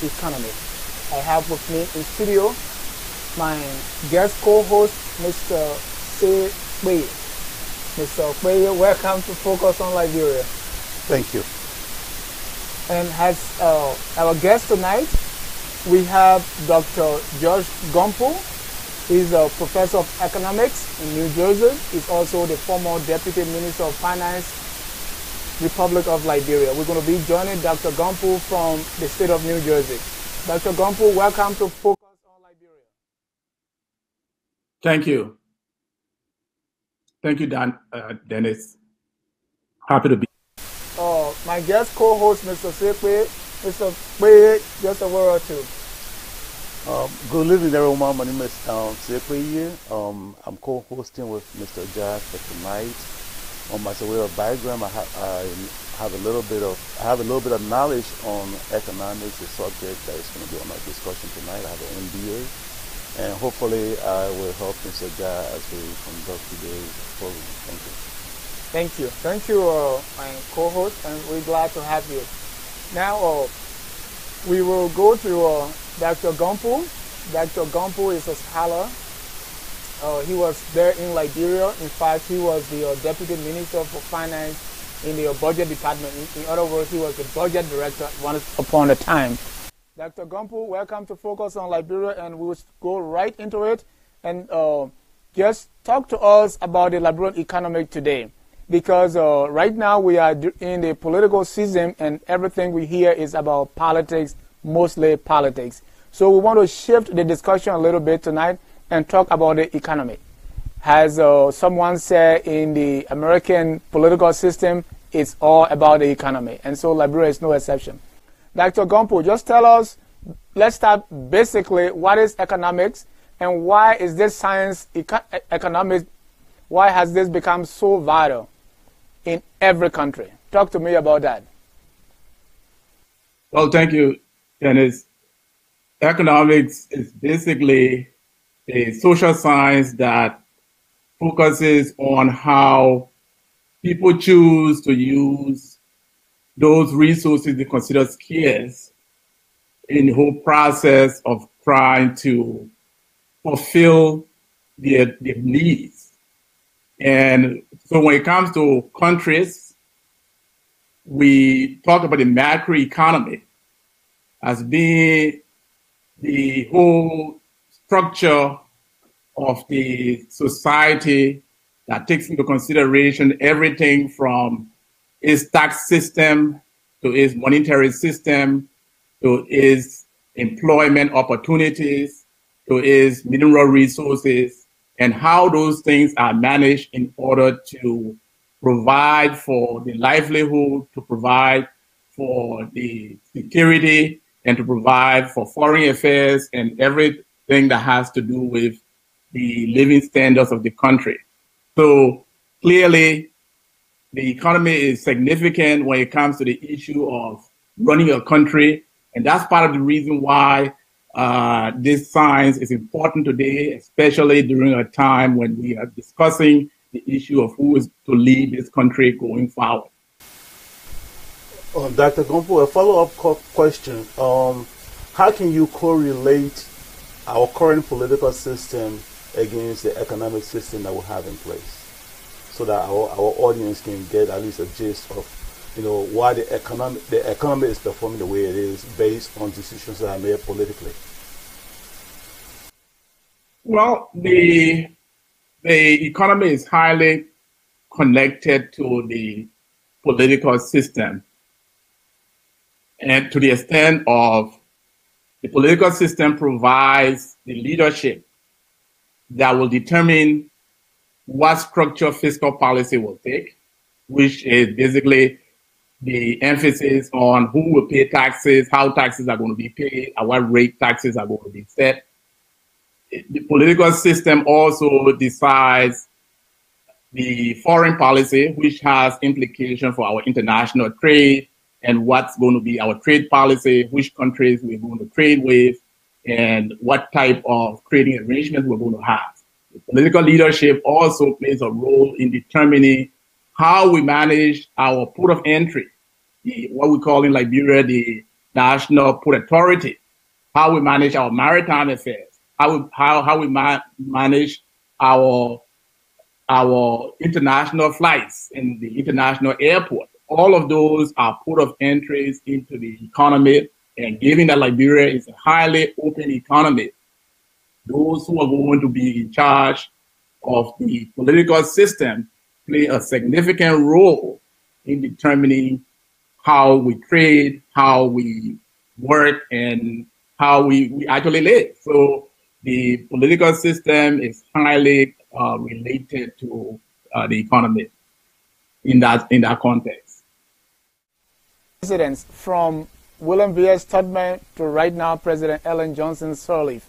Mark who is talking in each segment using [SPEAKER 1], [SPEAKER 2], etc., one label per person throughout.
[SPEAKER 1] economy. I have with me in studio my guest co-host, Mr. Sewe. Mr. Sewe, welcome to Focus on Liberia.
[SPEAKER 2] Thank you.
[SPEAKER 1] And as our guest tonight, we have Dr. George Gompo. He's a professor of economics in New Jersey. He's also the former Deputy Minister of Finance, Republic of Liberia. We're going to be joining Dr. Gompo from the state of New Jersey. Dr. Gompo, welcome to Focus on Liberia.
[SPEAKER 3] Thank you. Thank you, Dennis. Happy to be here.
[SPEAKER 1] My guest co-host, Mr. Sewe. Mr. Sewe, just a word or two.
[SPEAKER 2] Good evening, everyone. My name is Sewe. I'm co-hosting with Mr. Jack for tonight. As a way of background, I have a little bit of knowledge on economics, the subject that is going to be on my discussion tonight. I have an MBA, and hopefully I will help Mr. Jack as we conduct today's program. Thank you.
[SPEAKER 1] Thank you. Thank you, my co-host, and we're glad to have you. Now, we will go to Dr. Gompo. Dr. Gompo is a scholar. He was there in Liberia. In fact, he was the Deputy Minister for Finance in the Budget Department. In other words, he was the Budget Director once upon a time. Dr. Gompo, welcome to Focus on Liberia, and we'll go right into it and just talk to us about the Liberian economy today. Because right now we are in the political season and everything we hear is about politics, mostly politics. So we want to shift the discussion a little bit tonight and talk about the economy. As someone said, in the American political system, it's all about the economy. And so Liberia is no exception. Dr. Gompo, just tell us, let's start basically, what is economics and why is this science, economics, why has this become so vital in every country? Talk to me about that.
[SPEAKER 3] Well, thank you, Dennis. Economics is basically a social science that focuses on how people choose to use those resources they consider scarce in the whole process of trying to fulfill their needs. And so when it comes to countries, we talk about the macroeconomy as being the whole structure of the society that takes into consideration everything from its tax system to its monetary system to its employment opportunities to its mineral resources, and how those things are managed in order to provide for the livelihood, to provide for the security, and to provide for foreign affairs and everything that has to do with the living standards of the country. So clearly, the economy is significant when it comes to the issue of running a country. And that's part of the reason why this science is important today, especially during a time when we are discussing the issue of who is to lead this country going forward.
[SPEAKER 2] Dr. Gompo, a follow-up question. How can you correlate our current political system against the economic system that we have in place, so that our audience can get at least a gist of, why the economy is performing the way it is based on decisions that are made politically?
[SPEAKER 3] Well, the economy is highly connected to the political system, and to the extent of the political system provides the leadership that will determine what structure fiscal policy will take, which is basically the emphasis on who will pay taxes, how taxes are going to be paid, at what rate taxes are going to be set. The political system also decides the foreign policy, which has implications for our international trade and what's going to be our trade policy, which countries we're going to trade with, and what type of trading arrangements we're going to have. The political leadership also plays a role in determining how we manage our port of entry, what we call in Liberia the national port authority, how we manage our maritime affairs, how we manage our international flights in the international airport. All of those are port of entries into the economy, and given that Liberia is a highly open economy, those who are going to be in charge of the political system play a significant role in determining how we trade, how we work, and how we actually live. So the political system is highly related to the economy in that context.
[SPEAKER 1] Presidents from William V.S. Tubman to right now President Ellen Johnson Sirleaf.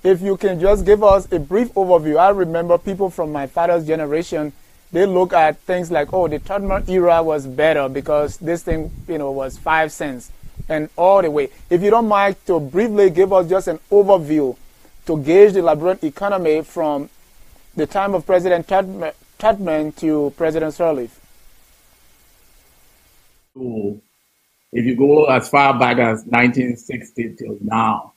[SPEAKER 1] If you can just give us a brief overview. I remember people from my father's generation, they look at things like, oh, the Tubman era was better because this thing, was 5 cents and all the way. If you don't mind to briefly give us just an overview to gauge the Liberian economy from the time of President Tubman to President Sirleaf.
[SPEAKER 3] So if you go as far back as 1960 till now,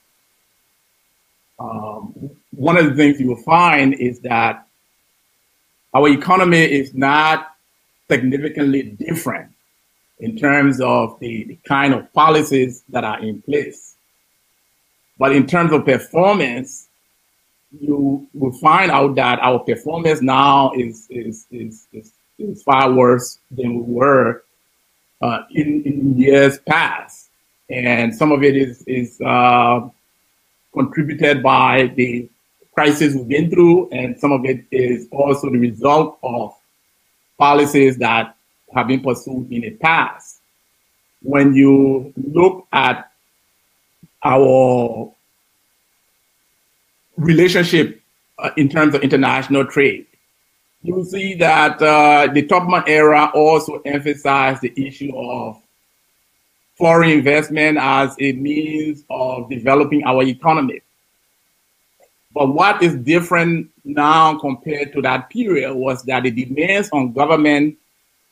[SPEAKER 3] one of the things you will find is that our economy is not significantly different in terms of the kind of policies that are in place. But in terms of performance, you will find out that our performance now is far worse than we were in years past. And some of it is contributed by the crisis we've been through, and some of it is also the result of policies that have been pursued in the past. When you look at our relationship in terms of international trade, you will see that the Tubman era also emphasized the issue of foreign investment as a means of developing our economy. But what is different now compared to that period was that the demands on government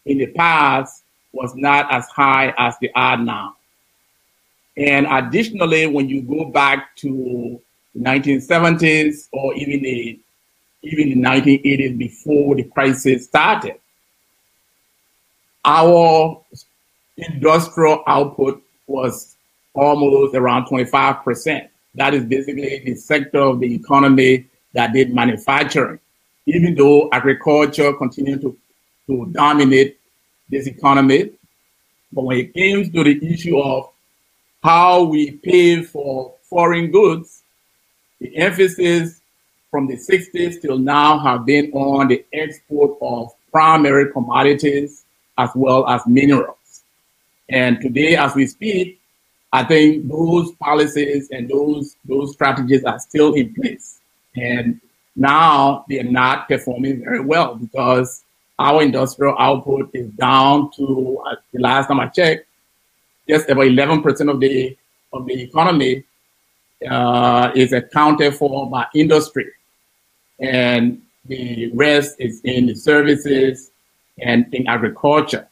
[SPEAKER 3] in the past was not as high as they are now. And additionally, when you go back to the 1970s or even the 1980s before the crisis started, our industrial output was almost around 25%. That is basically the sector of the economy that did manufacturing, even though agriculture continued to dominate this economy. But when it came to the issue of how we pay for foreign goods, the emphasis from the 60s till now have been on the export of primary commodities as well as minerals. And today, as we speak, I think those policies and those strategies are still in place. And now they are not performing very well because our industrial output is down to, the last time I checked, just about 11% of the economy is accounted for by industry. And the rest is in the services and in agriculture.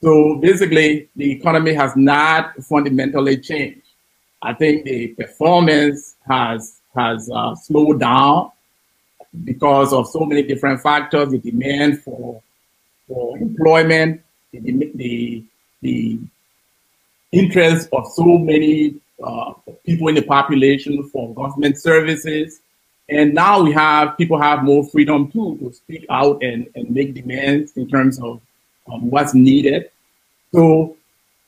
[SPEAKER 3] So basically, the economy has not fundamentally changed. I think the performance has slowed down because of so many different factors: the demand for employment, the interest of so many people in the population for government services, and now people have more freedom too to speak out and make demands in terms of what's needed. So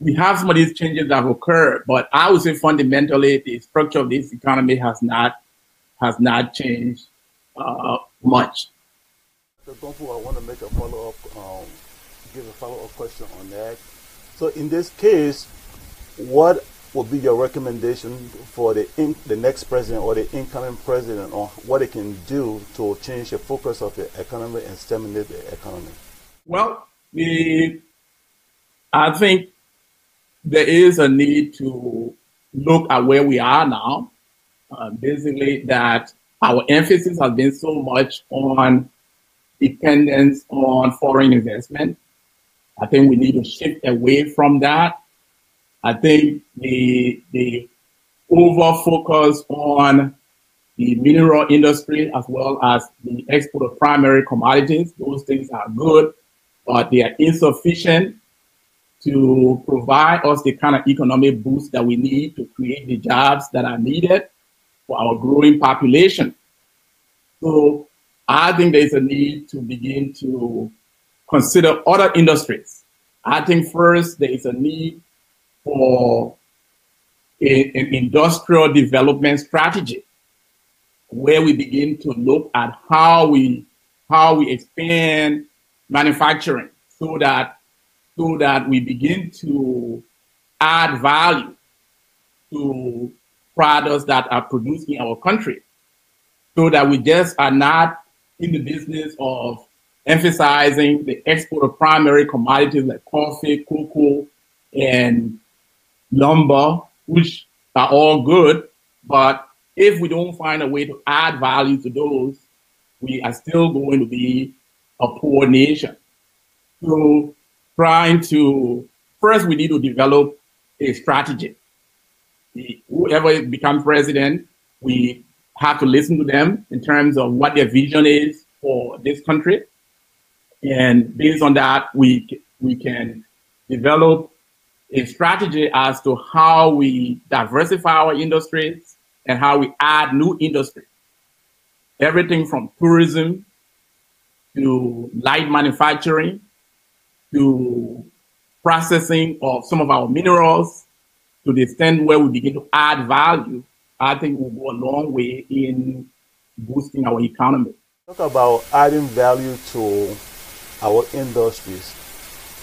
[SPEAKER 3] we have some of these changes that have occurred, but I would say fundamentally the structure of this economy has not changed much.
[SPEAKER 2] Dr. Gompo, I want to make a follow-up, give a follow-up question on that. So in this case, what would be your recommendation for the next president or the incoming president on what it can do to change the focus of the economy and stimulate the economy?
[SPEAKER 3] Well, I think there is a need to look at where we are now. Basically, that our emphasis has been so much on dependence on foreign investment. I think we need to shift away from that I think the over focus on the mineral industry as well as the export of primary commodities, those things are good, but they are insufficient to provide us the kind of economic boost that we need to create the jobs that are needed for our growing population. So I think there's a need to begin to consider other industries. I think first there is a need for an industrial development strategy where we begin to look at how we expand manufacturing so that we begin to add value to products that are produced in our country, so that we just are not in the business of emphasizing the export of primary commodities like coffee, cocoa, and lumber, which are all good, but if we don't find a way to add value to those, we are still going to be a poor nation. So first we need to develop a strategy. Whoever becomes president, we have to listen to them in terms of what their vision is for this country. And based on that, we can develop a strategy as to how we diversify our industries and how we add new industries. Everything from tourism to light manufacturing to processing of some of our minerals to the extent where we begin to add value, I think will go a long way in boosting our economy.
[SPEAKER 2] Talk about adding value to our industries.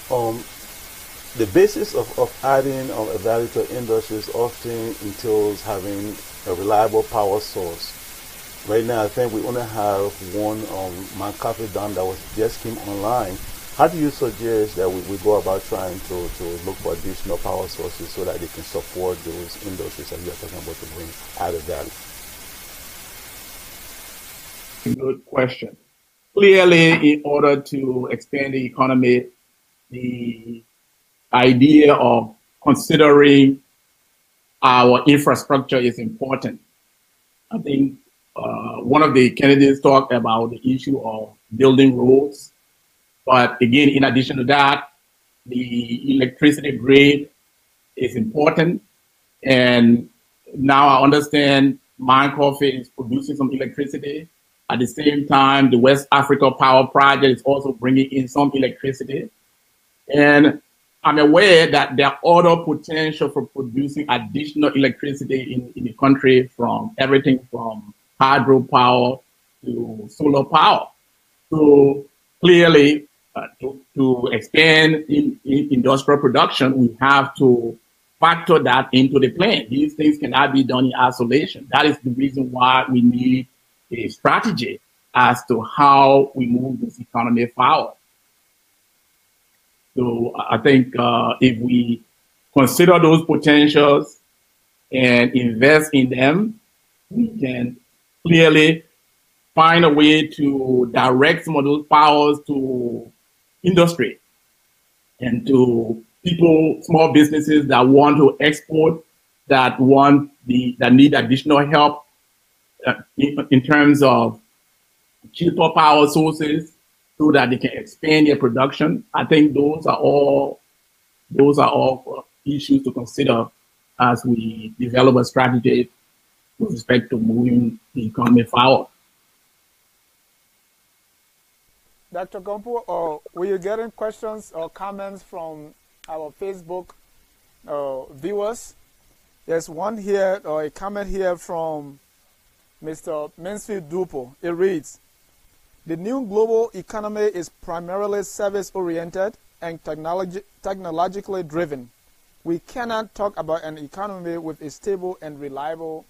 [SPEAKER 2] The basis of adding a value to industries often entails having a reliable power source. Right now, I think we only have one McCarthy dam that just came online. How do you suggest that we go about trying to look for additional power sources so that they can support those industries that you are talking about to bring added value?
[SPEAKER 3] Good question. Clearly, in order to expand the economy, the idea of considering our infrastructure is important. I think one of the candidates talked about the issue of building roads. But again, in addition to that, the electricity grid is important. And now I understand Mine Coffee is producing some electricity. At the same time, the West Africa Power Project is also bringing in some electricity. And I'm aware that there are other potential for producing additional electricity in the country, from everything from hydropower to solar power. So clearly, to expand in industrial production, we have to factor that into the plan. These things cannot be done in isolation. That is the reason why we need a strategy as to how we move this economy forward. So I think if we consider those potentials and invest in them, we can clearly find a way to direct some of those powers to industry and to people, small businesses that want to export, that need additional help in terms of cheaper power sources, so that they can expand their production. I think those are all issues to consider as we develop a strategy with respect to moving the economy forward.
[SPEAKER 1] Dr. Gompo, were you getting questions or comments from our Facebook viewers? There's one here, or a comment here from Mr. Mansfield Dupo. It reads, "The new global economy is primarily service-oriented and technologically driven. We cannot talk about an economy with a stable and reliable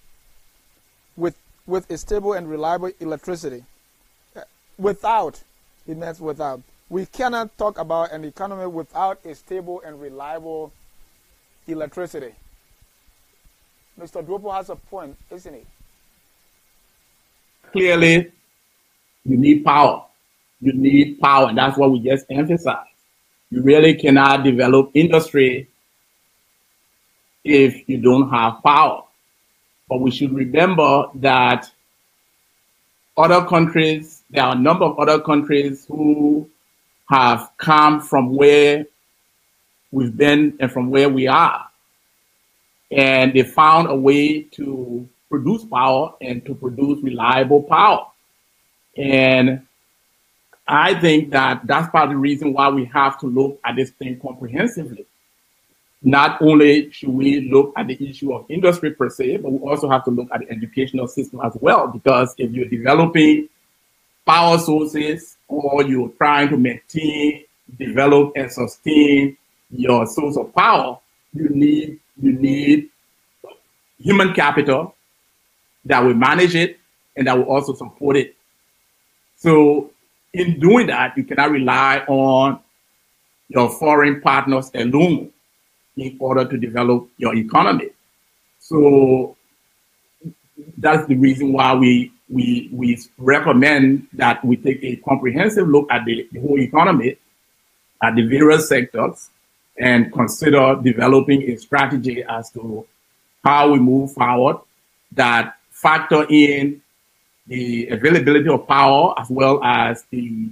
[SPEAKER 1] electricity. Without. We cannot talk about an economy without a stable and reliable electricity." Mr. Dupo has a point, isn't he?
[SPEAKER 3] Clearly, you need power. You need power, and that's what we just emphasized. You really cannot develop industry if you don't have power. But we should remember that other countries, there are a number of other countries who have come from where we've been and from where we are. And they found a way to produce power and to produce reliable power. And I think that that's part of the reason why we have to look at this thing comprehensively. Not only should we look at the issue of industry per se, but we also have to look at the educational system as well, because if you're developing power sources or you're trying to maintain, develop, and sustain your source of power, you need human capital that will manage it and that will also support it. So in doing that, you cannot rely on your foreign partners alone in order to develop your economy. So that's the reason why we recommend that we take a comprehensive look at the whole economy, at the various sectors, and consider developing a strategy as to how we move forward that factor in the availability of power as well as the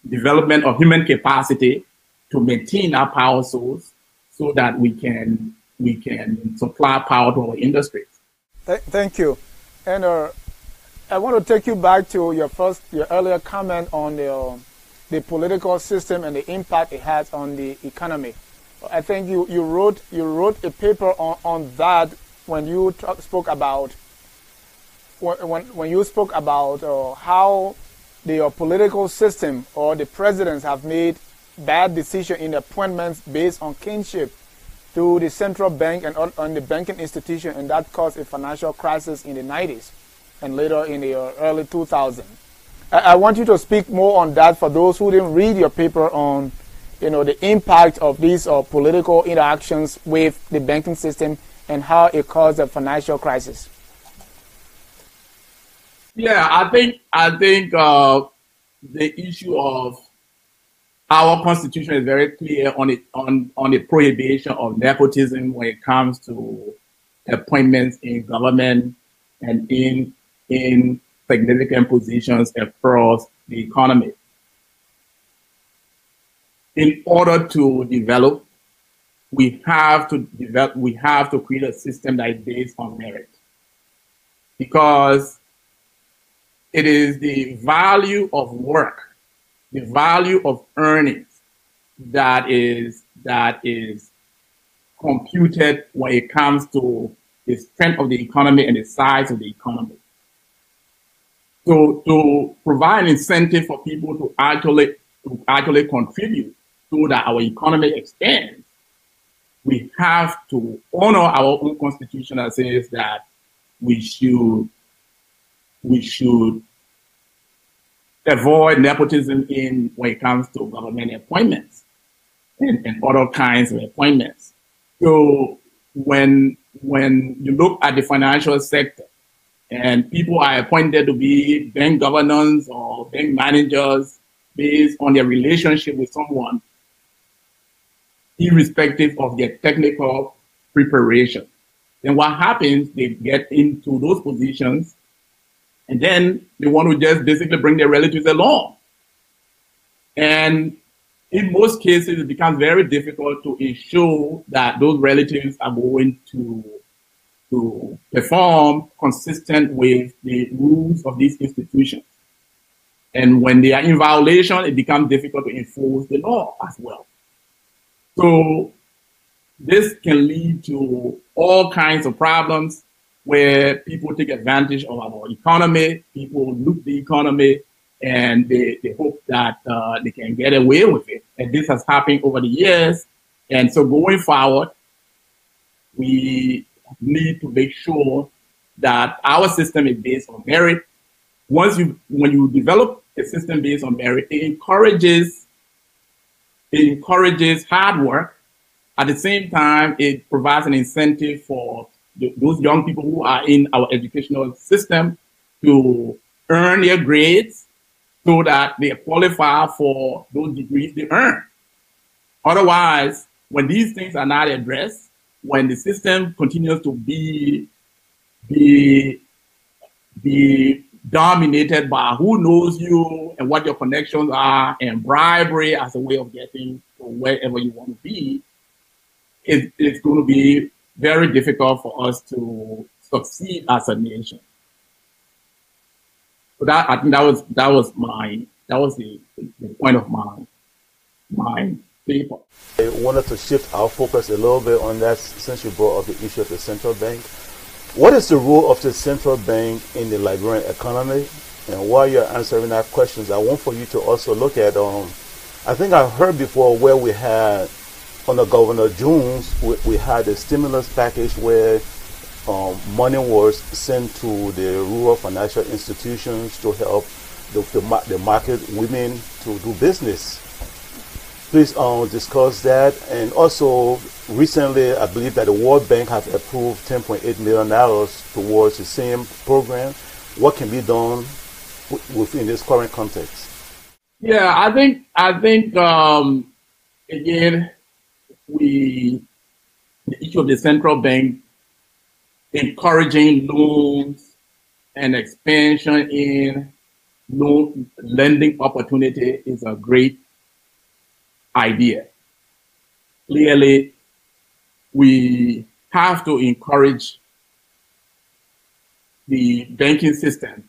[SPEAKER 3] development of human capacity to maintain our power source so that we can supply power to our industries.
[SPEAKER 1] Thank you. And I want to take you back to your earlier comment on the political system and the impact it has on the economy. I think you wrote a paper on that when you spoke about how the political system or the presidents have made bad decisions in appointments based on kinship to the central bank and on the banking institution, and that caused a financial crisis in the 90s and later in the early 2000s. I want you to speak more on that for those who didn't read your paper on, the impact of these political interactions with the banking system and how it caused a financial crisis.
[SPEAKER 3] Yeah, I think the issue of our constitution is very clear on the prohibition of nepotism when it comes to appointments in government and in significant positions across the economy. In order to develop, we have to create a system that is based on merit, because it is the value of work, the value of earnings that is computed when it comes to the strength of the economy and the size of the economy. So to provide an incentive for people to actually contribute so that our economy expands, we have to honor our own constitution that says that we should avoid nepotism when it comes to government appointments and other kinds of appointments. So when you look at the financial sector and people are appointed to be bank governors or bank managers based on their relationship with someone, irrespective of their technical preparation, then what happens, they get into those positions and then they want to just basically bring their relatives along. And in most cases, it becomes very difficult to ensure that those relatives are going to perform consistent with the rules of these institutions. And when they are in violation, it becomes difficult to enforce the law as well. So this can lead to all kinds of problems where people take advantage of our economy, people loot the economy, and they hope that they can get away with it. And this has happened over the years. And so going forward, we need to make sure that our system is based on merit. When you develop a system based on merit, it encourages hard work. At the same time, it provides an incentive for those young people who are in our educational system to earn their grades so that they qualify for those degrees they earn. Otherwise, when these things are not addressed, when the system continues to be dominated by who knows you and what your connections are, and bribery as a way of getting to wherever you want to be, it's going to be very difficult for us to succeed as a nation. So that, I think that was the point of my paper.
[SPEAKER 2] I wanted to shift our focus a little bit on that since you brought up the issue of the central bank. What is the role of the central bank in the Liberian economy? And while you're answering that question, I want for you to also look at, I think I heard before where we had, under Governor Jones, we had a stimulus package where money was sent to the rural financial institutions to help the market women to do business. Please discuss that. And also, recently, I believe that the World Bank has approved $10.8 million towards the same program. What can be done within this current context?
[SPEAKER 3] Yeah, I think again, the issue of the central bank encouraging loans and expansion in loan lending opportunity is a great idea. Clearly, we have to encourage the banking system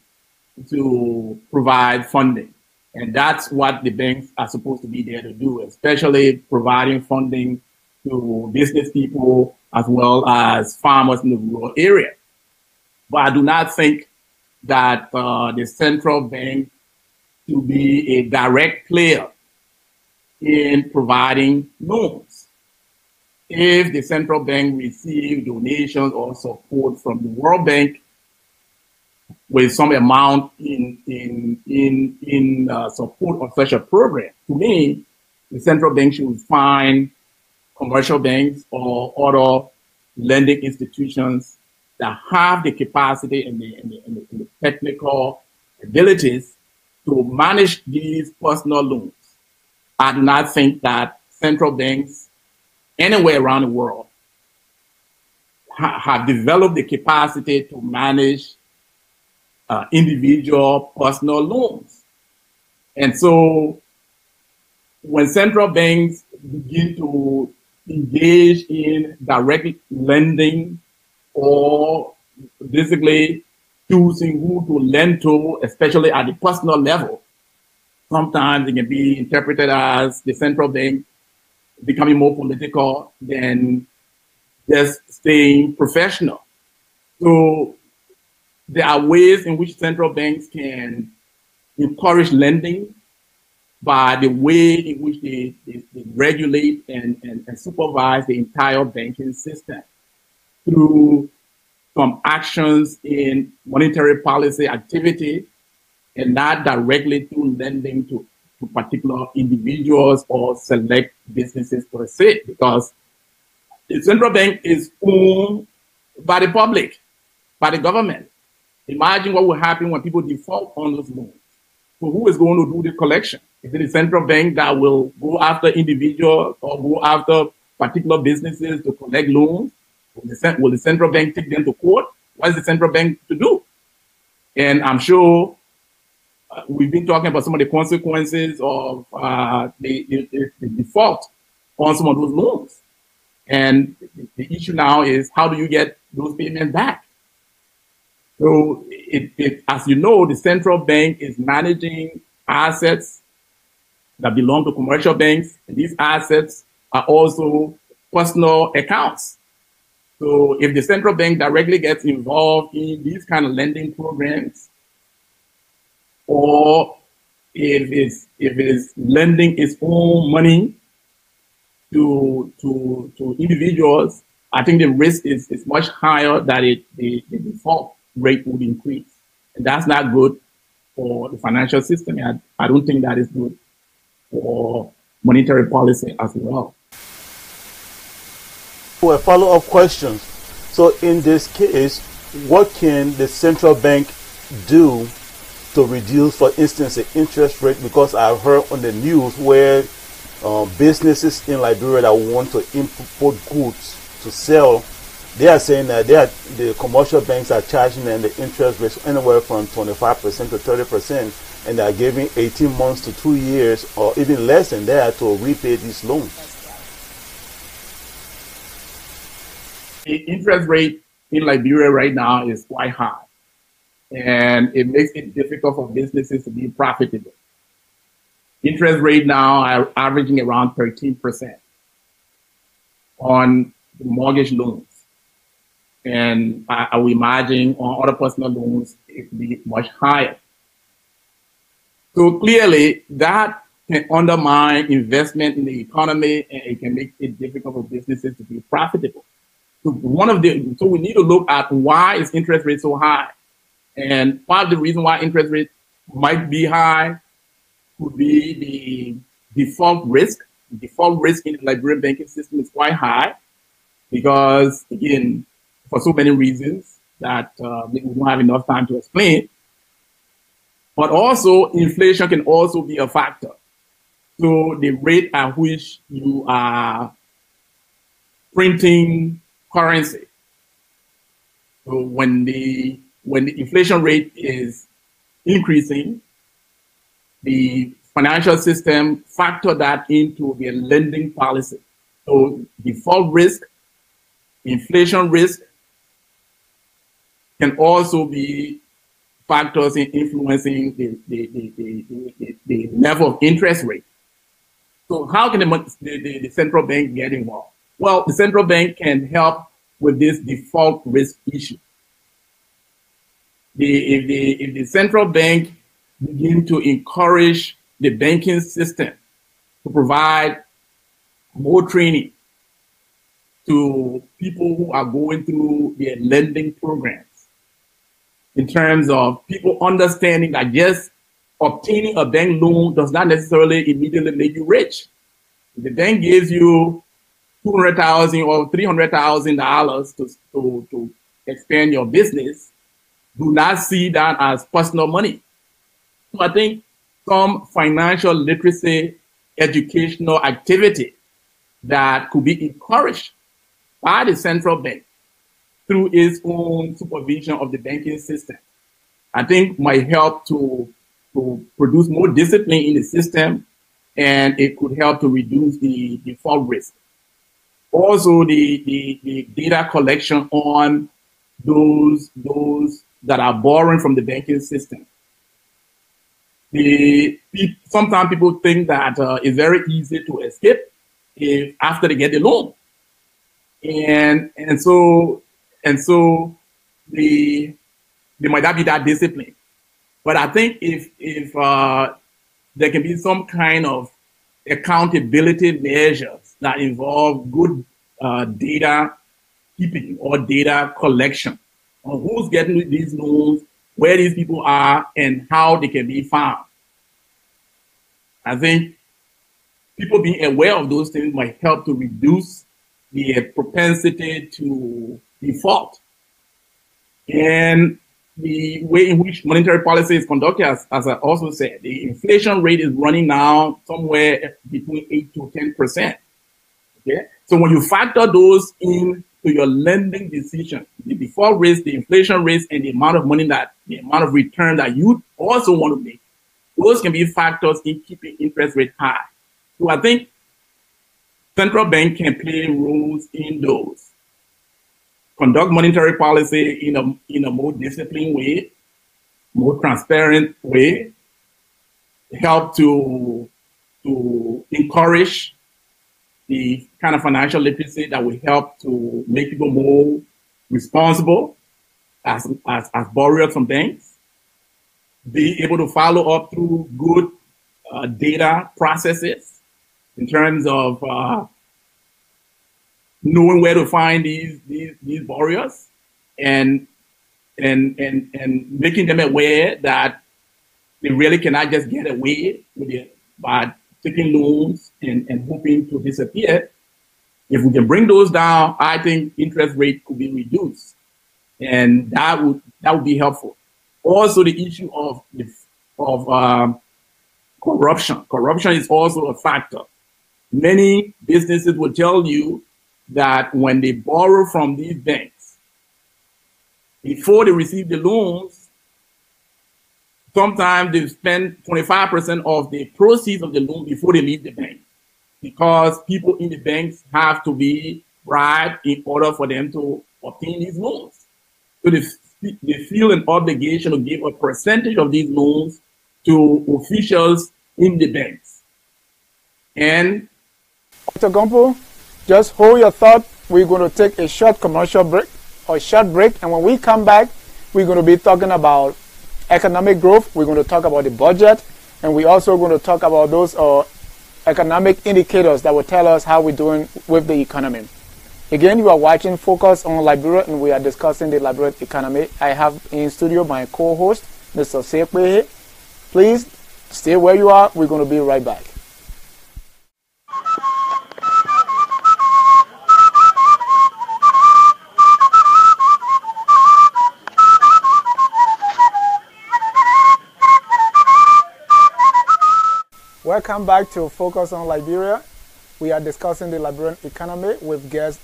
[SPEAKER 3] to provide funding. And that's what the banks are supposed to be there to do, especially providing funding to business people as well as farmers in the rural area. But I do not think that the central bank to be a direct player in providing loans. If the central bank receives donations or support from the World Bank with some amount in support of such a program, to me, the central bank should find commercial banks or other lending institutions that have the capacity and the technical abilities to manage these personal loans. I do not think that central banks anywhere around the world have developed the capacity to manage individual personal loans. And so when central banks begin to engage in direct lending or basically choosing who to lend to, especially at the personal level, sometimes it can be interpreted as the central bank becoming more political than just staying professional. So there are ways in which central banks can encourage lending by the way in which they regulate and supervise the entire banking system through some actions in monetary policy activity and not directly through lending to particular individuals or select businesses per se, because the central bank is owned by the public, by the government. Imagine what will happen when people default on those loans. So who is going to do the collection? Is it the central bank that will go after individuals or go after particular businesses to collect loans? Will the central bank take them to court? What is the central bank to do? And I'm sure we've been talking about some of the consequences of the default on some of those loans. And the issue now is, how do you get those payments back? So, as you know, the central bank is managing assets that belong to commercial banks. And these assets are also personal accounts. So if the central bank directly gets involved in these kind of lending programs, or if it's lending its own money to individuals, I think the risk is much higher that the default rate would increase. And that's not good for the financial system. I don't think that is good for monetary policy as well.
[SPEAKER 2] For a follow-up question, so in this case, what can the central bank do to reduce, for instance, the interest rate? Because I've heard on the news where businesses in Liberia that want to import goods to sell, they are saying that the commercial banks are charging them the interest rates anywhere from 25% to 30%, and they are giving 18 months to 2 years or even less than that to repay these loans.
[SPEAKER 3] The interest rate in Liberia right now is quite high, and it makes it difficult for businesses to be profitable. Interest rate now are averaging around 13% on the mortgage loans. And I would imagine on other personal loans, it would be much higher. So clearly, that can undermine investment in the economy, and it can make it difficult for businesses to be profitable. So we need to look at why is interest rate so high. And part of the reason why interest rate might be high could be the default risk. The default risk in the Liberian banking system is quite high because, again, for so many reasons that we don't have enough time to explain. But also, inflation can also be a factor. So the rate at which you are printing currency. So when the inflation rate is increasing, the financial system factor that into their lending policy. So default risk, inflation risk can also be factors in influencing the level of interest rate. So how can the central bank get involved? Well, the central bank can help with this default risk issue. If the central bank begin to encourage the banking system to provide more training to people who are going through their lending programs, in terms of people understanding that just obtaining a bank loan does not necessarily immediately make you rich. If the bank gives you $200,000 or $300,000 to expand your business, do not see that as personal money. So I think some financial literacy educational activity that could be encouraged by the central bank through its own supervision of the banking system, I think might help to produce more discipline in the system, and it could help to reduce the default risk. Also, the data collection on those that are borrowing from the banking system. Sometimes people think that it's very easy to escape after they get the loan, and so they might not be that disciplined. But I think if there can be some kind of accountability measures that involve good data keeping or data collection on who's getting these loans, where these people are, and how they can be found. I think people being aware of those things might help to reduce the propensity to default. And the way in which monetary policy is conducted, as I also said, the inflation rate is running now somewhere between 8 to 10%. Okay, so when you factor those into your lending decision, the default risk, the inflation risk, and the amount of money the amount of return that you also want to make, those can be factors in keeping interest rate high. So I think central bank can play roles in those. Conduct monetary policy in a more disciplined way, more transparent way, help to encourage the kind of financial literacy that will help to make people more responsible as borrowers from banks, be able to follow up through good data processes in terms of knowing where to find these borrowers and making them aware that they really cannot just get away with it by taking loans and hoping to disappear. If we can bring those down, I think interest rate could be reduced, and that would be helpful. Also, the issue of corruption. Corruption is also a factor. Many businesses will tell you that when they borrow from these banks, before they receive the loans, sometimes they spend 25% of the proceeds of the loan before they leave the bank, because people in the banks have to be bribed in order for them to obtain these loans. So they feel an obligation to give a percentage of these loans to officials in the banks. And
[SPEAKER 1] Dr. Gompo, just hold your thought. We're going to take a short commercial break, and when we come back, we're going to be talking about economic growth. We're going to talk about the budget, and we're also going to talk about those economic indicators that will tell us how we're doing with the economy. Again, you are watching Focus on Liberia, and we are discussing the Liberian economy. I have in studio my co-host, Mr. Sekwehe. Please stay where you are. We're going to be right back. Welcome back to Focus on Liberia. We are discussing the Liberian economy with guest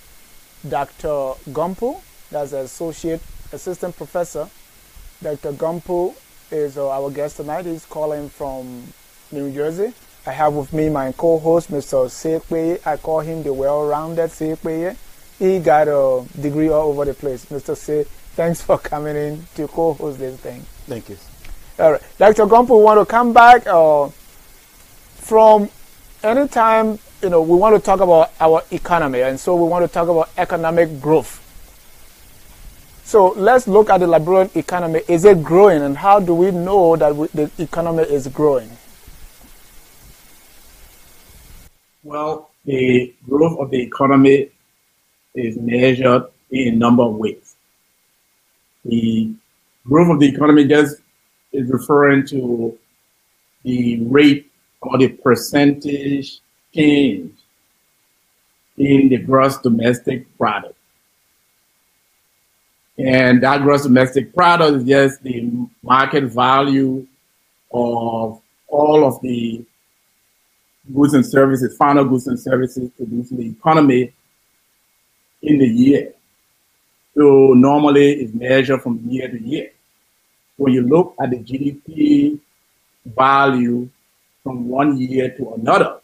[SPEAKER 1] Dr. Gompo, that's an assistant professor. Dr. Gompo is our guest tonight. He's calling from New Jersey. I have with me my co-host, Mr. Sekwehe. I call him the well-rounded Sekwehe. He got a degree all over the place. Mr. Se, thanks for coming in to co-host this thing.
[SPEAKER 2] Thank you.
[SPEAKER 1] All right. Dr. Gompo, we want to come back from anytime, we want to talk about our economy, and so we want to talk about economic growth. So let's look at the Liberian economy. Is it growing, and how do we know that the economy is growing?
[SPEAKER 3] Well, the growth of the economy is measured in a number of ways. The growth of the economy just is referring to the rate or the percentage change in the gross domestic product. And that gross domestic product is just the market value of all of the goods and services, final goods and services produced in the economy in the year. So normally it's measured from year to year. When you look at the GDP value from one year to another,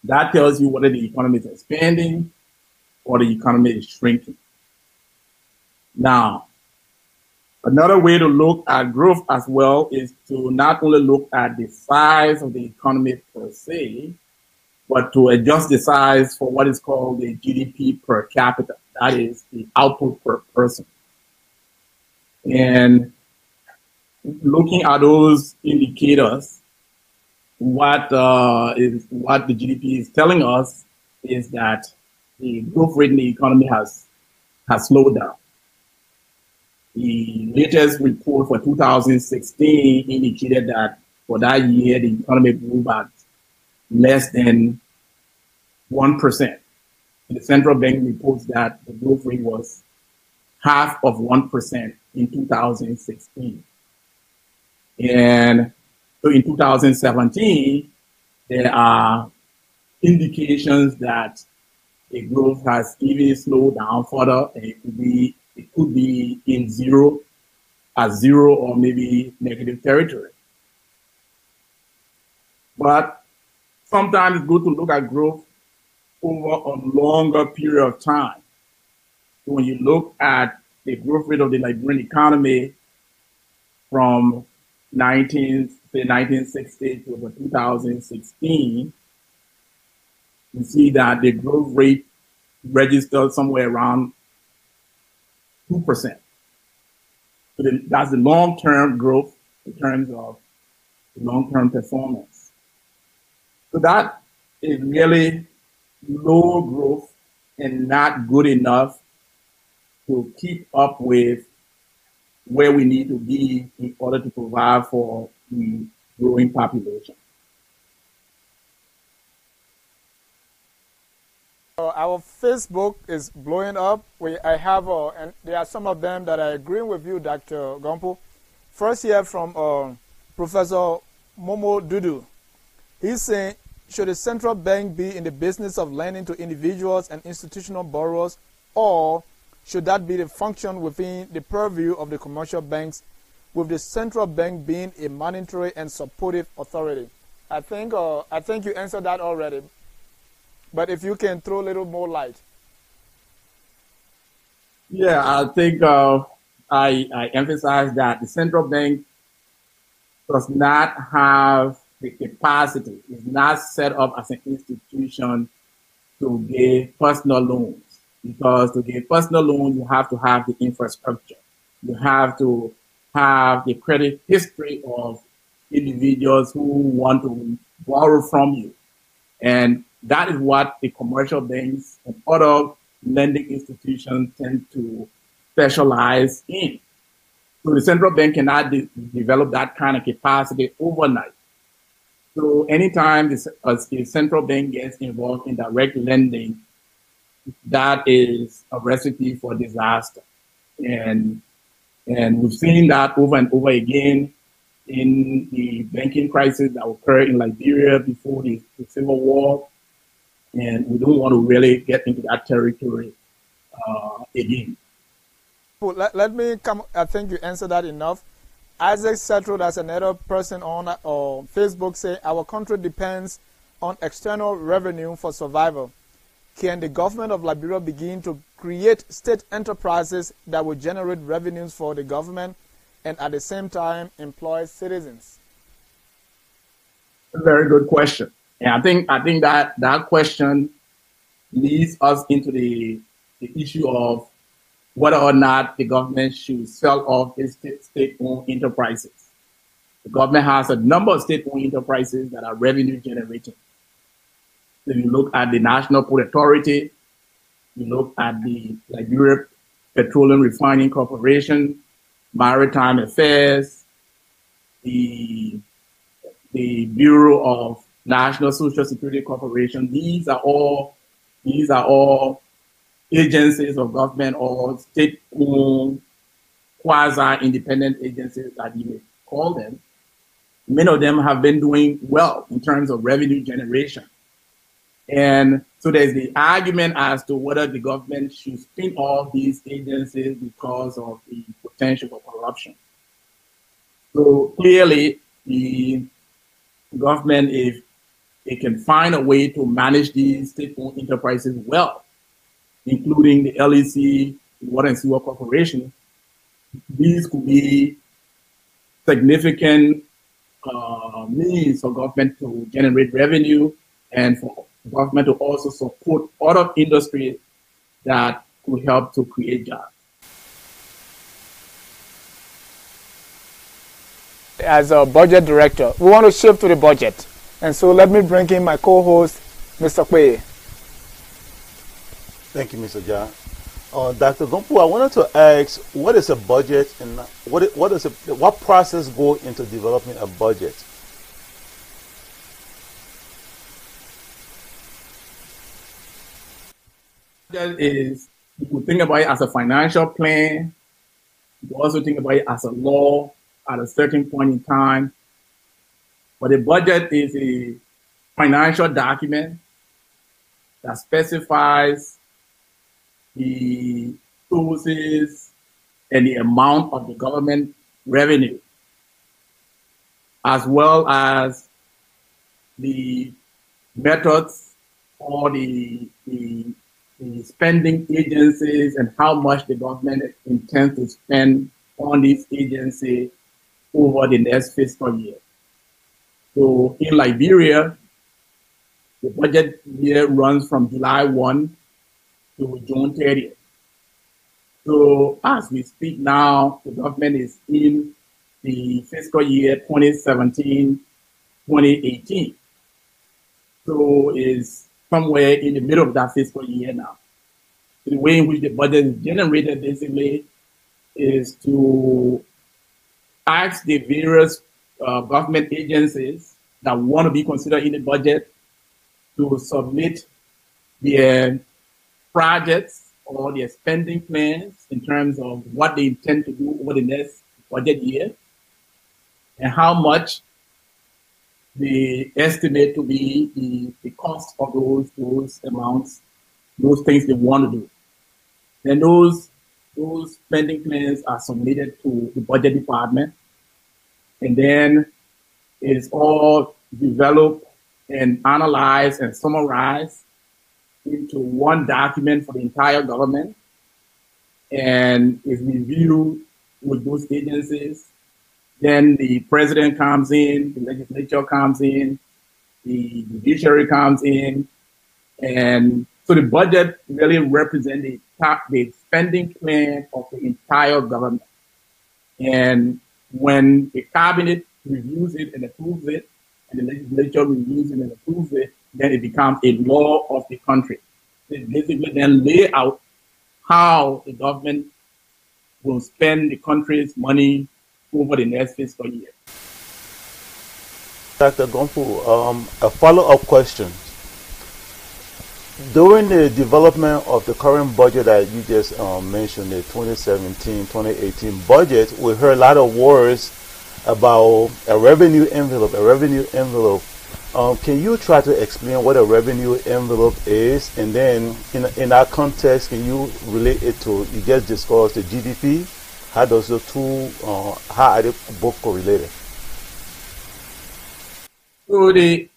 [SPEAKER 3] that tells you whether the economy is expanding or the economy is shrinking. Now, another way to look at growth as well is to not only look at the size of the economy per se, but to adjust the size for what is called the GDP per capita. That is the output per person. And looking at those indicators, what the GDP is telling us is that the growth rate in the economy has slowed down. The latest report for 2016 indicated that for that year, the economy grew by less than 1%. The central bank reports that the growth rate was half of 1% in 2016. And so in 2017, there are indications that the growth has even slowed down further, and it could be in zero or maybe negative territory. But sometimes it's good to look at growth over a longer period of time. So when you look at the growth rate of the Liberian economy from 1960 to about 2016, you see that the growth rate registered somewhere around 2%. So that's the long-term growth in terms of long-term performance. So that is really low growth and not good enough to keep up with where we need to be in order to provide for the growing population.
[SPEAKER 1] Our Facebook is blowing up. I have, and there are some of them that I agree with you, Dr. Gompo. First here from Professor Momo Dudu. He's saying should the central bank be in the business of lending to individuals and institutional borrowers, or should that be the function within the purview of the commercial banks, with the central bank being a monetary and supportive authority? I think you answered that already, but if you can throw a little more light.
[SPEAKER 3] Yeah, I think I emphasize that the central bank does not have the capacity, is not set up as an institution to give personal loans. Because to give personal loans, you have to have the infrastructure. You have to have the credit history of individuals who want to borrow from you. And that is what the commercial banks and other lending institutions tend to specialize in. So the central bank cannot develop that kind of capacity overnight. So anytime the central bank gets involved in direct lending, that is a recipe for disaster. And we've seen that over and over again in the banking crisis that occurred in Liberia before the Civil War. And we don't want to really get into that territory again.
[SPEAKER 1] Let me come. I think you answered that enough. Isaac Settled, as another person on Facebook, say our country depends on external revenue for survival. Can the government of Liberia begin to create state enterprises that will generate revenues for the government and at the same time employ citizens?
[SPEAKER 3] A very good question. And I think that question leads us into the issue of whether or not the government should sell off its state-owned enterprises. The government has a number of state-owned enterprises that are revenue generating. If you look at the National Port Authority, you look at the Liberia Petroleum Refining Corporation, Maritime Affairs, the Bureau of National Social Security Corporation. These are all agencies of government or state-owned quasi-independent agencies that you may call them. Many of them have been doing well in terms of revenue generation. And so there's the argument as to whether the government should spin off these agencies because of the potential for corruption. So clearly, the government, if it can find a way to manage these state-owned enterprises well, including the LEC, the Water and Sewer Corporation, these could be significant means for government to generate revenue and for government to also support other industries that could help to create jobs.
[SPEAKER 1] As a budget director, we want to shift to the budget. And so let me bring in my co-host, Mr. Kwe.
[SPEAKER 2] Thank you, Mr. John. Dr. Gompo, I wanted to ask, what is a budget and what process goes into developing a budget?
[SPEAKER 3] Is you could think about it as a financial plan. You could also think about it as a law at a certain point in time. But a budget is a financial document that specifies the sources and the amount of the government revenue, as well as the methods or the spending agencies and how much the government intends to spend on these agencies over the next fiscal year. So in Liberia, the budget year runs from July 1 to June 30th. So as we speak now, the government is in the fiscal year 2017-2018. So is somewhere in the middle of that fiscal year now. So the way in which the budget is generated basically is to ask the various government agencies that want to be considered in the budget to submit their projects or their spending plans in terms of what they intend to do over the next budget year and how much they estimate to be the cost of those amounts, those things they want to do. Then those spending plans are submitted to the budget department, and then it's all developed and analyzed and summarized into one document for the entire government, and is reviewed with those agencies. Then the president comes in, the legislature comes in, the judiciary comes in, and so the budget really represents the spending plan of the entire government. And when the cabinet reviews it and approves it, and the legislature reviews it and approves it, then it becomes a law of the country. It basically then lay out how the government will spend the country's money over the next fiscal year.
[SPEAKER 2] Dr. Gompo, a follow-up question. During the development of the current budget that you just mentioned, the 2017-2018 budget, we heard a lot of words about a revenue envelope, Can you try to explain what a revenue envelope is? And then in that context, can you relate it to, you just discussed the GDP? How does the two, how are they both correlated?
[SPEAKER 3] So the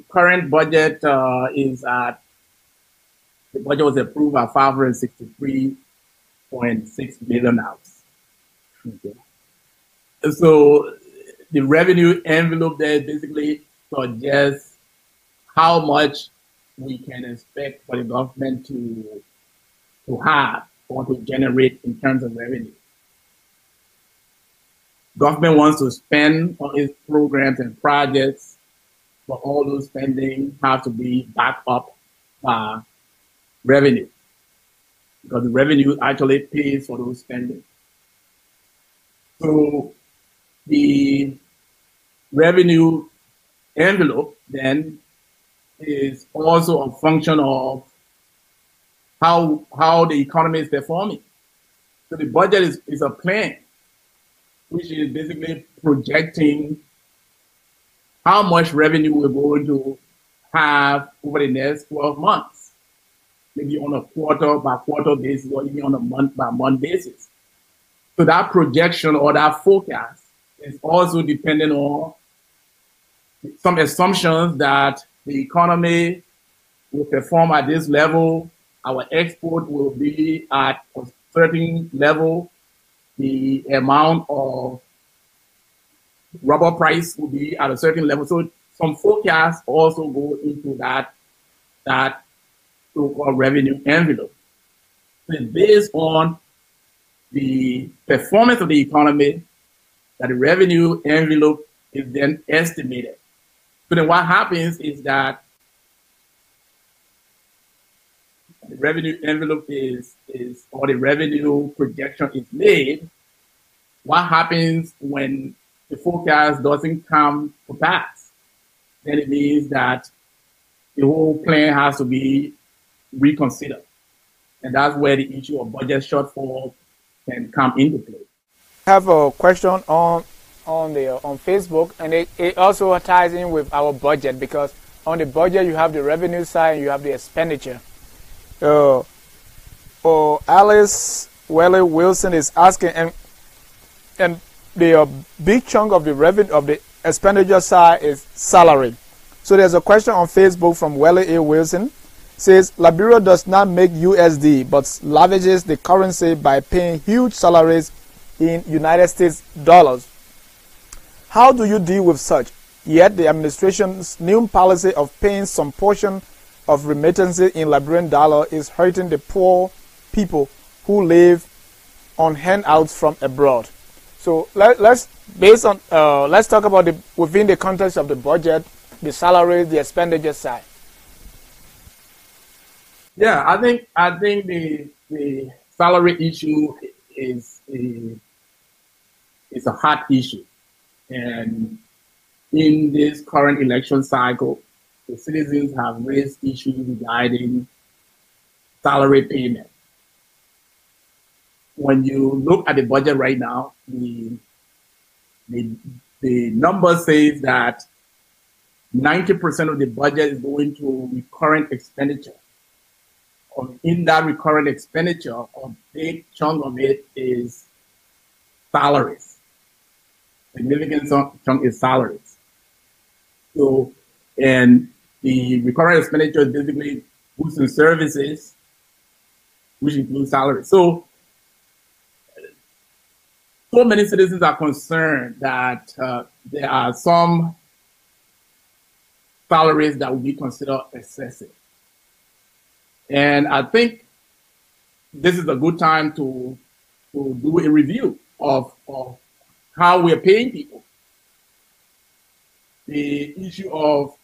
[SPEAKER 3] current budget is at, the budget was approved at $563.6 billion. Okay. So the revenue envelope there basically suggests how much we can expect for the government to have or to generate in terms of revenue. Government wants to spend on its programs and projects, but all those spending have to be backed up by revenue, because the revenue actually pays for those spending. So the revenue envelope then is also a function of how the economy is performing. So the budget is a plan, which is basically projecting how much revenue we're going to have over the next 12 months, maybe on a quarter by quarter basis or even on a month by month basis. So that projection or that forecast is also dependent on some assumptions that the economy will perform at this level, our export will be at a certain level, the amount of rubber price will be at a certain level. So some forecasts also go into that so-called revenue envelope. And based on the performance of the economy, that the revenue envelope is then estimated. So then what happens is that the revenue envelope or the revenue projection is made. What happens when the forecast doesn't come to pass? Then it means that the whole plan has to be reconsidered. And that's where the issue of budget shortfall can come into play.
[SPEAKER 1] I have a question on Facebook, and it also ties in with our budget, because on the budget you have the revenue side and you have the expenditure. Alice Welly Wilson is asking, and the big chunk of the revenue of the expenditure side is salary. So there's a question on Facebook from Welly A. Wilson. Says Liberia does not make USD but lavages the currency by paying huge salaries in United States dollars. How do you deal with such? Yet the administration's new policy of paying some portion of remittances in Liberian dollar is hurting the poor people who live on handouts from abroad. So let's talk about within the context of the budget, the salary, the expenditure side.
[SPEAKER 3] Yeah, I think the salary issue is a hot issue, and in this current election cycle, the citizens have raised issues regarding salary payment. When you look at the budget right now, the number says that 90% of the budget is going to recurrent expenditure. In that recurrent expenditure, a big chunk of it is salaries. Significant chunk is salaries. So, and the recurrent expenditure is basically goods and services, which includes salaries. So many citizens are concerned that there are some salaries that would be considered excessive. And I think this is a good time to do a review of how we're paying people. The issue of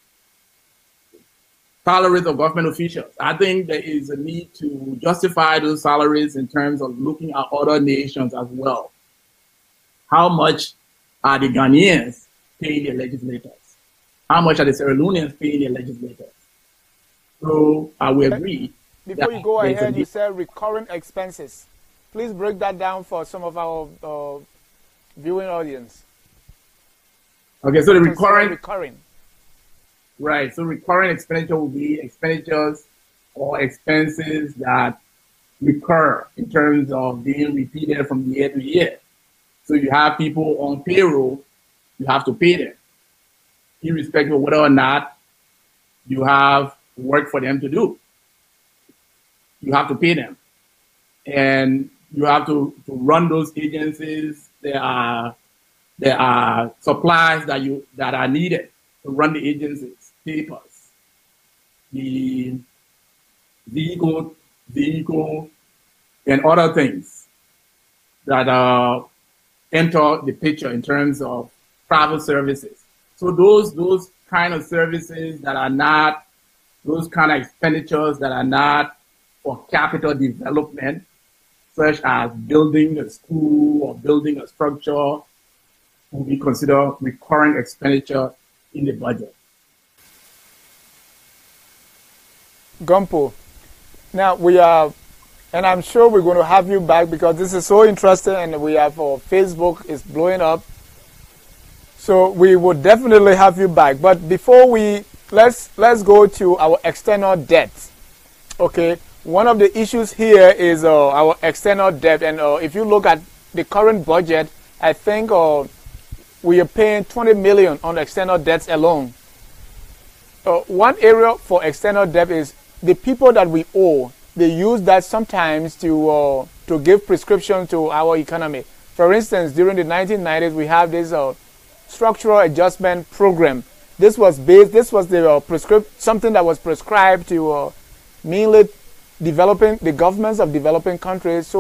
[SPEAKER 3] salaries of government officials. I think there is a need to justify those salaries in terms of looking at other nations as well. How much are the Ghanaians paying their legislators? How much are the Sierra Leoneans paying their legislators? So I will agree.
[SPEAKER 1] Before you go ahead, you said recurrent expenses. Please break that down for some of our viewing audience.
[SPEAKER 3] Okay, so the recurring. Right, so recurring expenditure will be expenditures or expenses that recur in terms of being repeated from year to year. So you have people on payroll, you have to pay them, irrespective of whether or not you have work for them to do. You have to pay them. And you have to run those agencies. There are supplies that are needed to run the agencies, papers, the vehicle, and other things that enter the picture in terms of travel services. So those kind of services that are not, those kind of expenditures that are not for capital development, such as building a school or building a structure, will be considered recurrent expenditure in the budget.
[SPEAKER 1] Gumpo, now we are, and I'm sure we're going to have you back because this is so interesting, and we have Facebook is blowing up. So we would definitely have you back. But before let's go to our external debt. Okay, one of the issues here is our external debt, and if you look at the current budget, I think we are paying 20 million on external debts alone. One area for external debt is the people that we owe. They use that sometimes to give prescription to our economy. For instance, during the 1990s, we have this structural adjustment program. This was the something that was prescribed to mainly the governments of developing countries.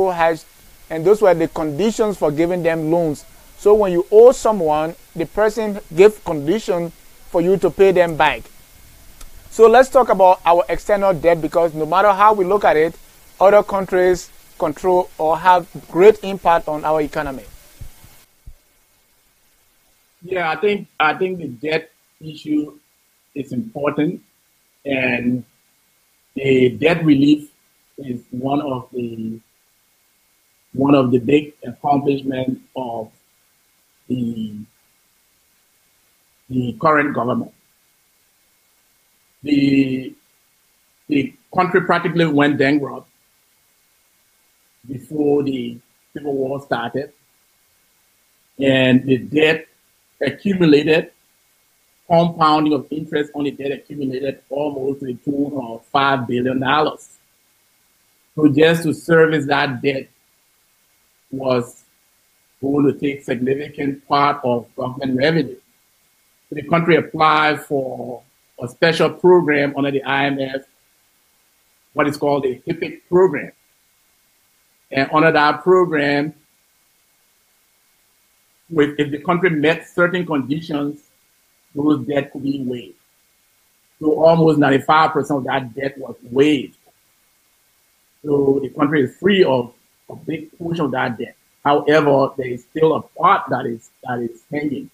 [SPEAKER 1] And those were the conditions for giving them loans. So when you owe someone, the person gives condition for you to pay them back. So let's talk about our external debt, because no matter how we look at it, other countries control or have great impact on our economy.
[SPEAKER 3] Yeah, I think the debt issue is important, and the debt relief is one of the big accomplishments of the current government. The country practically went bankrupt before the Civil War started, and the debt accumulated, compounding of interest on the debt accumulated almost to the tune of $5 billion. So just to service that debt was going to take significant part of government revenue. So the country applied for a special program under the IMF, what is called the HIPIC program. And under that program, if the country met certain conditions, those debt could be waived. So almost 95% of that debt was waived. So the country is free of a big portion of that debt. However, there is still a part that is hanging.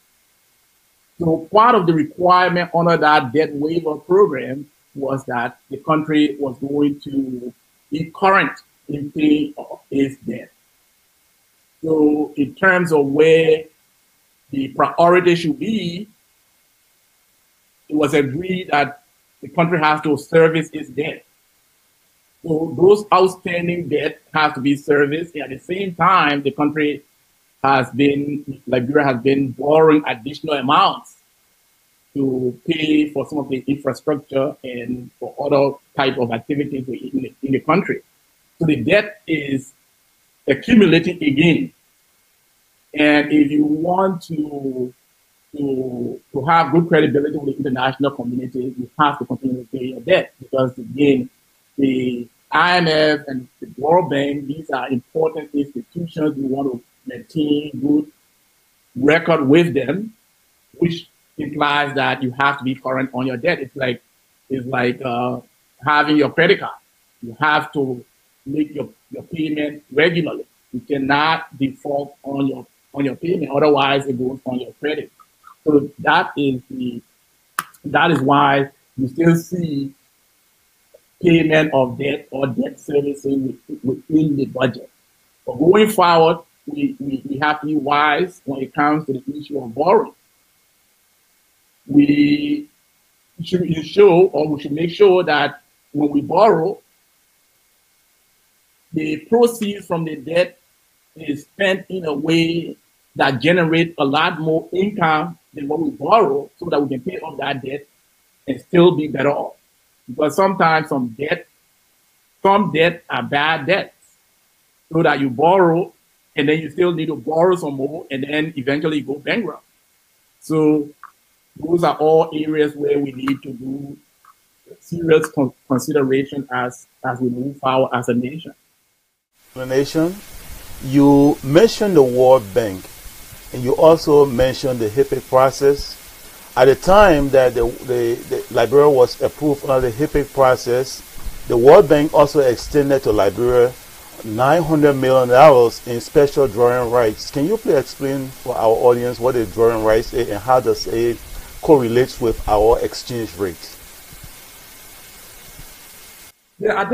[SPEAKER 3] So part of the requirement under that debt waiver program was that the country was going to be current in paying its debt. So in terms of where the priority should be, it was agreed that the country has to service its debt. So those outstanding debt have to be serviced. And at the same time, the country Liberia has been borrowing additional amounts to pay for some of the infrastructure and for other type of activities in the country. So the debt is accumulating again. And if you want to have good credibility with the international community, you have to continue to pay your debt, because again, the IMF and the World Bank, these are important institutions. You want to maintain good record with them, which implies that you have to be current on your debt. It's like having your credit card. You have to make your payment regularly. You cannot default on your payment, otherwise it goes on your credit. So that is why you still see payment of debt or debt servicing within the budget. But going forward, we have to be wise when it comes to the issue of borrowing. We should make sure that when we borrow, the proceeds from the debt is spent in a way that generates a lot more income than what we borrow, so that we can pay off that debt and still be better off. Because sometimes some debt are bad debts, so that you borrow and then you still need to borrow some more, and then eventually you go bankrupt. So those are all areas where we need to do serious consideration as we move forward as a nation.
[SPEAKER 2] You mentioned the World Bank, and you also mentioned the HIPC process. At the time that the Liberia was approved under the HIPC process, the World Bank also extended to Liberia $900 million in special drawing rights. Can you please explain for our audience what the drawing rights is and how does it correlate with our exchange rates?
[SPEAKER 3] Yeah, I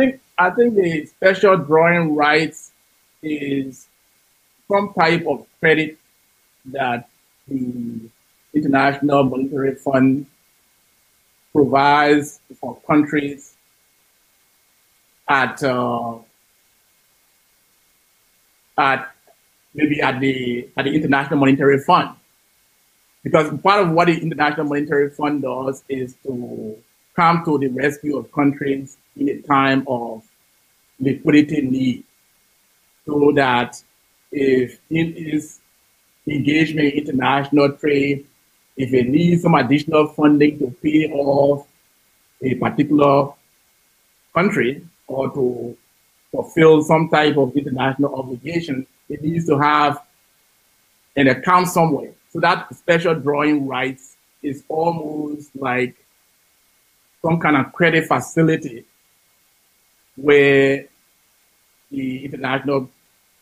[SPEAKER 3] think the special drawing rights is some type of credit that the International Monetary Fund provides for countries at the International Monetary Fund. Because part of what the International Monetary Fund does is to come to the rescue of countries in a time of liquidity need, so that if it is engagement in international trade, if it needs some additional funding to pay off a particular country or to fulfill some type of international obligation, it needs to have an account somewhere. So that special drawing rights is almost like some kind of credit facility where the International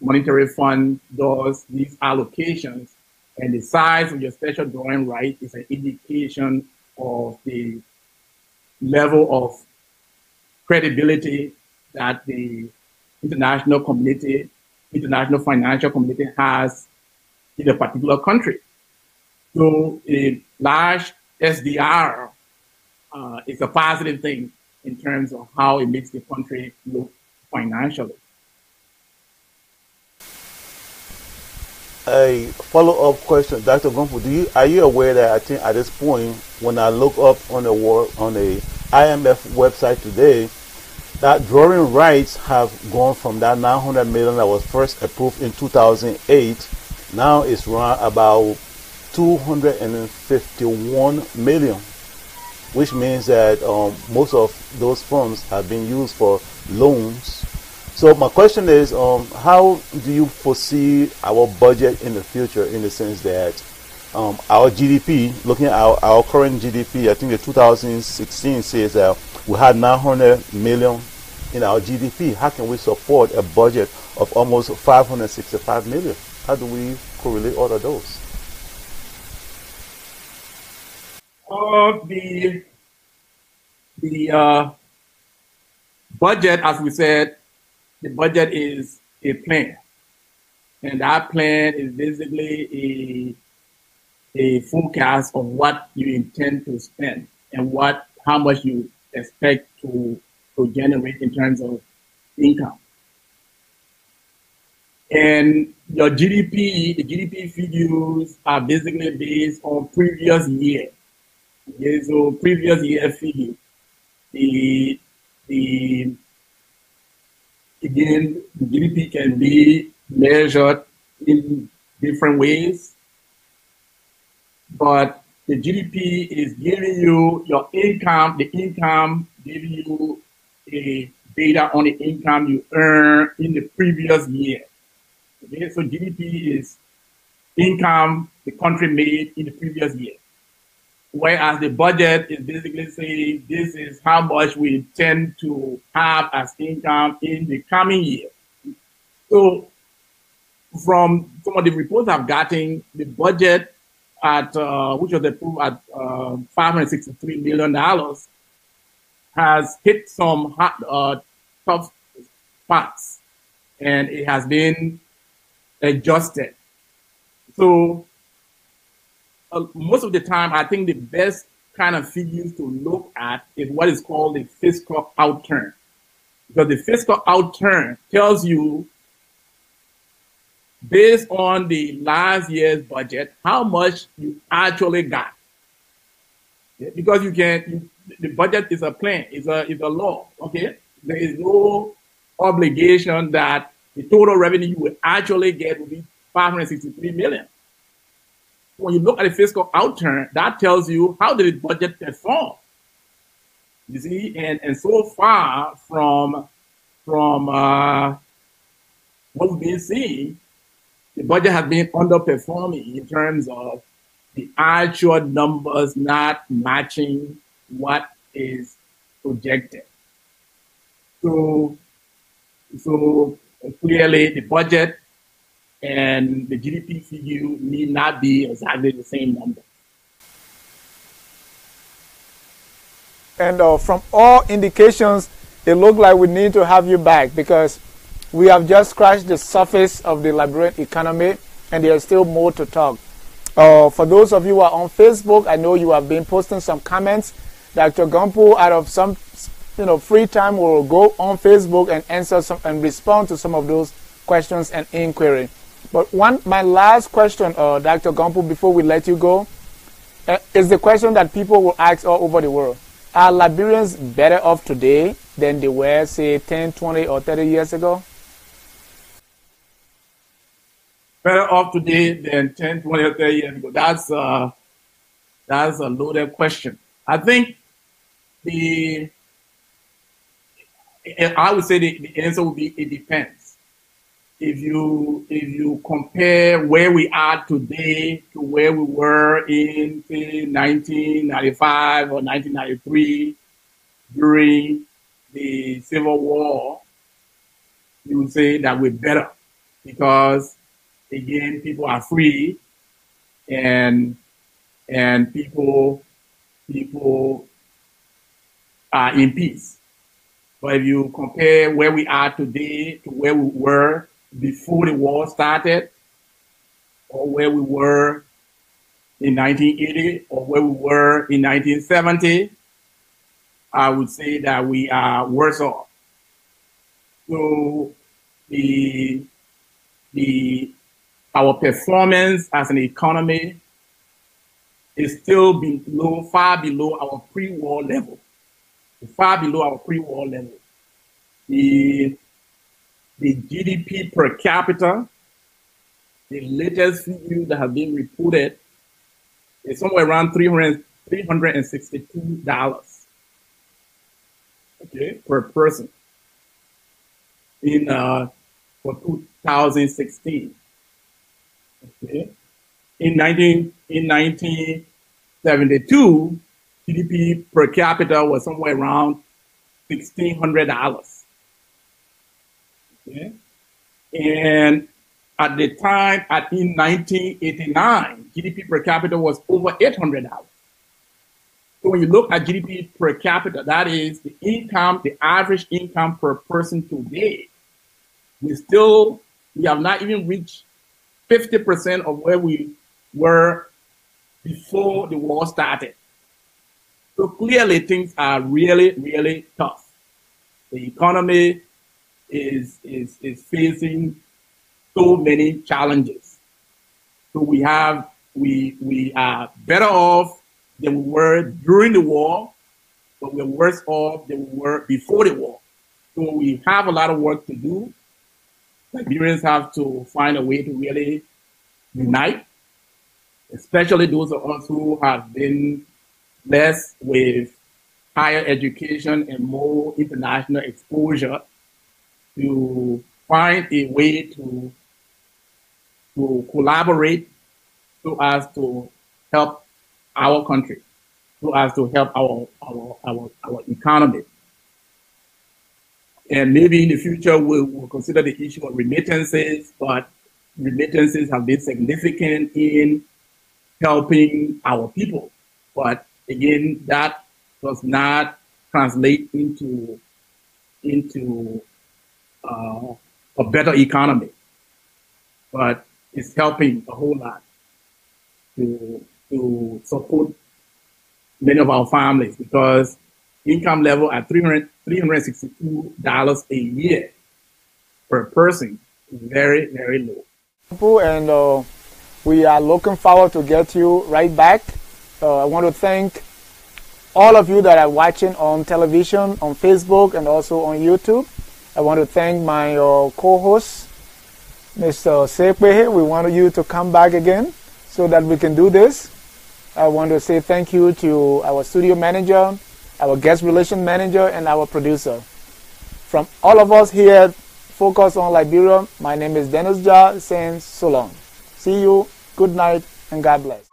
[SPEAKER 3] Monetary Fund does these allocations, and the size of your special drawing right is an indication of the level of credibility that the international financial community has in a particular country. So a large SDR is a positive thing in terms of how it makes the country look financially.
[SPEAKER 2] A follow-up question, Dr. Gumpu, are you aware that I think at this point, when I look up on the IMF website today, that drawing rights have gone from that $900 million that was first approved in 2008, now it's around about $251 million, which means that most of those funds have been used for loans. So my question is, how do you foresee our budget in the future, in the sense that our GDP, looking at our current GDP, I think the 2016 says that we had 900 million in our GDP. How can we support a budget of almost 565 million? How do we correlate all of those?
[SPEAKER 3] The budget, as we said, the budget is a plan, and that plan is basically a forecast of what you intend to spend. and how much you expect to generate in terms of income. And your GDP, the GDP figures are basically based on previous year. Okay, so previous year figure. Again, the GDP can be measured in different ways, but the GDP is giving you your income, the income giving you a data on the income you earn in the previous year. Okay, so GDP is income the country made in the previous year. Whereas the budget is basically saying this is how much we intend to have as income in the coming year. So from some of the reports I've gotten, the budget at which was approved at $563 million has hit some tough spots, and it has been adjusted. So most of the time, I think the best kind of figures to look at is what is called the fiscal outturn. Because the fiscal outturn tells you, based on the last year's budget, how much you actually got. Yeah, because the budget is a plan, is a law, okay? There is no obligation that the total revenue you will actually get will be $563 million. When you look at the fiscal outturn, that tells you how did the budget perform. You see, and so far from what we've been seeing, the budget has been underperforming in terms of the actual numbers not matching what is projected. So clearly the budget and the GDP figure need not be exactly the same number.
[SPEAKER 1] And from all indications, it looks like we need to have you back because we have just scratched the surface of the Liberian economy, and there's still more to talk. For those of you who are on Facebook, I know you have been posting some comments. Dr. Gumpo, out of some free time, will go on Facebook and answer some and respond to some of those questions and inquiry. But my last question, Dr. Gumpo, before we let you go, is the question that people will ask all over the world. Are Liberians better off today than they were, say, 10, 20, or 30 years ago?
[SPEAKER 3] Better off today than 10, 20, or 30 years ago. That's a loaded question. I think I would say the answer would be it depends. If you compare where we are today to where we were in, say, 1995 or 1993 during the Civil War, you would say that we're better because, again, people are free and people are in peace. But if you compare where we are today to where we were before the war started, or where we were in 1980, or where we were in 1970, I would say that we are worse off. So our performance as an economy is still far below our pre-war level. Far below our pre-war level. The GDP per capita, the latest figure that have been reported, is somewhere around $362, okay, per person for 2016. Okay, in 1972, GDP per capita was somewhere around $1,600. Okay. And at the time, in 1989, GDP per capita was over $800. So when you look at GDP per capita, that is the income, the average income per person today, we have not even reached 50% of where we were before the war started. So clearly things are really, really tough. The economy is facing so many challenges. So we are better off than we were during the war, but we're worse off than we were before the war. So we have a lot of work to do. Liberians have to find a way to really unite, especially those of us who have been blessed with higher education and more international exposure, to find a way to collaborate so as to help our country, so as to help our economy. And maybe in the future we'll consider the issue of remittances, but remittances have been significant in helping our people. But again, that does not translate into a better economy, but it's helping a whole lot to support many of our families, because income level at $362 a year per person is very, very low.
[SPEAKER 1] And we are looking forward to get you right back. I want to thank all of you that are watching on television, on Facebook, and also on YouTube. I want to thank my co-host, Mr. Sekwehe. We want you to come back again so that we can do this. I want to say thank you to our studio manager, our guest relation manager, and our producer. From all of us here, Focus on Liberia, my name is Dennis Jah, saying so long. See you, good night, and God bless.